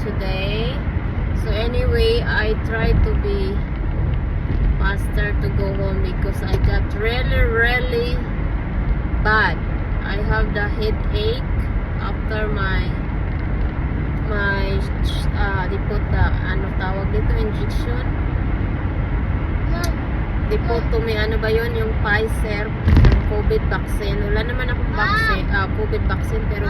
today. So anyway, I try to be faster to go home because I got really bad. I have the headache after they put the ano tawag dito, injection. They put to me, ano ba yun, yung Pfizer COVID vaccine. Wala naman akong vaccine, COVID vaccine, pero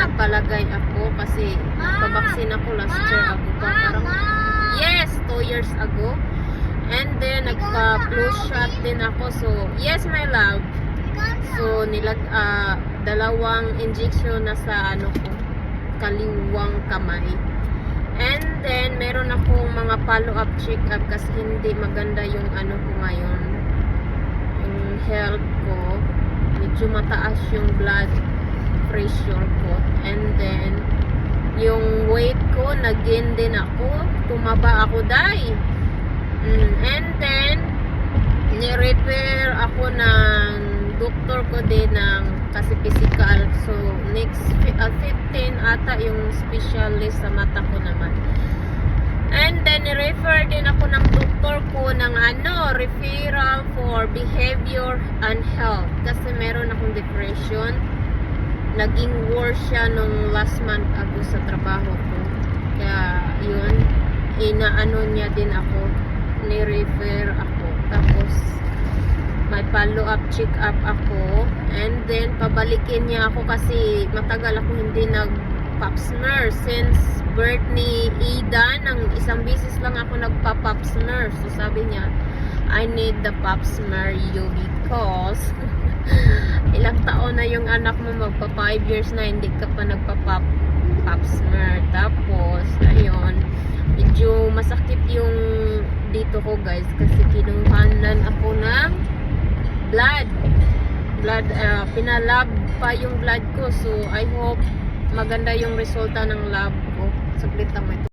nagpalagay ako kasi nagpa-vaccine ako last year ago pa, parang yes, 2 years ago. And then nagpa-flu shot din ako. So yes, my love. So dalawang injection na sa ano ko, kaliwang kamay. And then meron akong mga follow-up check-up kasi hindi maganda yung ano ko ngayon, yung health ko. Medyo mataas yung blood pressure ko. And then yung weight ko, nag-gain din ako. Tumaba ako, day. And then ni-repair ako ng doktor ko din ng kasi physical. So next 15 ata yung specialist sa mata ko naman. And then ni-refer din ako ng doktor ko ng referral for behavior and health kasi meron akong depression. Naging worse siya nung last month ago sa trabaho ko. Kaya yun, inaano niya din ako, ni-refer ako. Tapos may follow-up check-up ako. And then pabalikin niya ako kasi matagal ako hindi nag-pap smear. Since birth ni Ida, ng isang bisis lang ako nagpa-pap smear. So sabi niya, I need the pap smear you because ilang taon na yung anak mo, magpa 5 years na hindi ka pa nagpa-pap smear. Tapos ayun, medyo masakit yung dito ko, guys, kasi kinuhanan ako ng blood, pinalab pa yung blood ko. So I hope maganda yung resulta ng lab ko. Saglit lang,